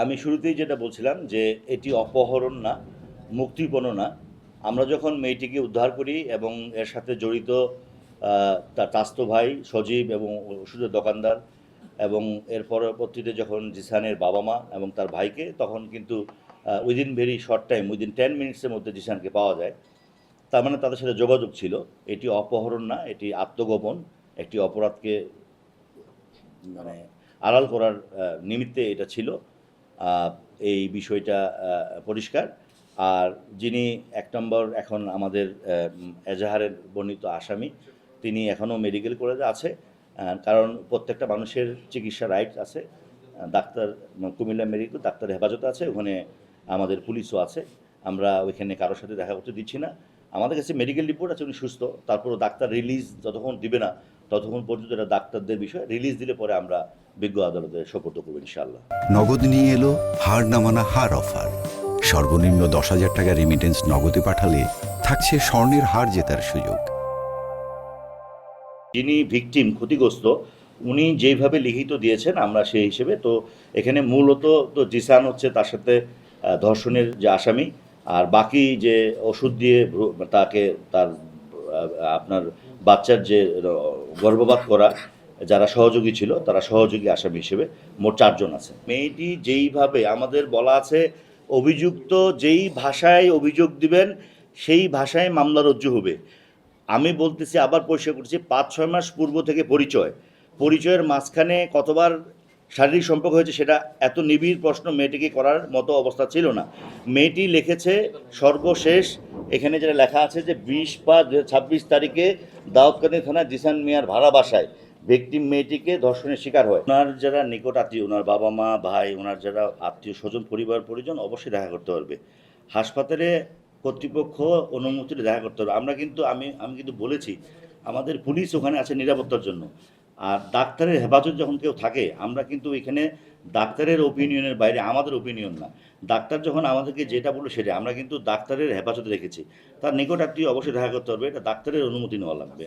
আমি শুরুতেই যেটা বলছিলাম যে এটি অপহরণ না, মুক্তিপণও না। আমরা যখন মেয়েটিকে উদ্ধার করি এবং এর সাথে জড়িত তার চাচাতো ভাই সজীব এবং ওষুধের দোকানদার এবং এর পরবর্তীতে যখন জিসানের বাবা-মা এবং তার ভাইকে, তখন কিন্তু within very short time, within 10 মিনিটসের মধ্যে জিসানকে পাওয়া যায়। তার মানে তাদের সাথে যোগাযোগ ছিল। এটি অপহরণ না, এটি আত্মগোপন। একটি অপরাধকে মানে আড়াল করার নিমিত্তে এটা ছিল। এই বিষয়টা পরিষ্কার। আর যিনি ১ নম্বর এখন আমাদের এজাহারের বর্ণিত আসামি, তিনি এখনও মেডিকেল কলেজে আছে। কারণ প্রত্যেকটা মানুষের চিকিৎসা রাইটস আছে। ডাক্তার কুমিল্লা মেডিকেল ডাক্তারের হেফাজতে আছে, ওখানে আমাদের পুলিশও আছে। আমরা ওইখানে কারোর সাথে দেখা করতে দিচ্ছি না। আমাদের কাছে মেডিকেল রিপোর্ট আছে উনি সুস্থ, তারপরও ডাক্তার রিলিজ যতক্ষণ দিবে না ততক্ষণ পর্যন্ত এটা ডাক্তারদের বিষয়। রিলিজ দিলে পরে আমরা বিজ্ঞ আদালতে সোপর্দ করবো ইনশাআল্লাহ। নগদ নিয়ে এলো হার না মানা হার অফার। সর্বনিম্ন 10,000 টাকা রেমিটেন্স নগদে পাঠালে থাকছে স্বর্ণের হার জেতার সুযোগ। যিনি ভিকটিম, ক্ষতিগ্রস্ত, উনি যেইভাবে লিখিত দিয়েছেন আমরা সেই হিসেবে তো এখানে মূলত তো জিসান হচ্ছে তার সাথে ধর্ষণের যে আসামি, আর বাকি যে ওষুধ দিয়ে তাকে তার আপনার বাচ্চার যে গর্ভপাত করা যারা সহযোগী ছিল তারা সহযোগী আসামি হিসেবে মোট 4 জন আছে। মেয়েটি যেইভাবে আমাদের বলা আছে, অভিযুক্ত যেই ভাষায় অভিযোগ দিবেন সেই ভাষায় মামলা রজ্জু হবে। আমি বলতেছি, আবার পরিষ্কার করছি, ৫-৬ মাস পূর্ব থেকে পরিচয়ের মাঝখানে কতবার শারীরিক সম্পর্ক হয়েছে সেটা এত নিবিড় প্রশ্ন মেয়েটিকে করার মতো অবস্থা ছিল না। মেয়েটি লিখেছে সর্বশেষ এখানে যেটা লেখা আছে যে ২০/২০২৬ তারিখে দাউদকান্দি থানায় জিসান মিয়ার ভাড়া বাসায় ভিকটিম মেয়েটিকে ধর্ষণের শিকার হয়। ওনার যারা নিকট আত্মীয়, ওনার বাবা-মা, ভাই, ওনার যারা আত্মীয় স্বজন, পরিবার পরিজন অবশ্যই দেখা করতে পারবে। হাসপাতালে কর্তৃপক্ষ অনুমতিতে দেখা করতে হবে। আমি কিন্তু বলেছি আমাদের পুলিশ ওখানে আছে নিরাপত্তার জন্য। আর ডাক্তারের হেফাজত যখন কেউ থাকে, আমরা কিন্তু এখানে ডাক্তারের ওপিনিয়নের বাইরে আমাদের ওপিনিয়ন না। ডাক্তার যখন আমাদেরকে যেটা বললো সেটা আমরা কিন্তু ডাক্তারের হেফাজতে রেখেছি। তার নিকট আত্মীয় অবশ্যই দেখা করতে হবে, এটা ডাক্তারের অনুমতি নেওয়া লাগবে।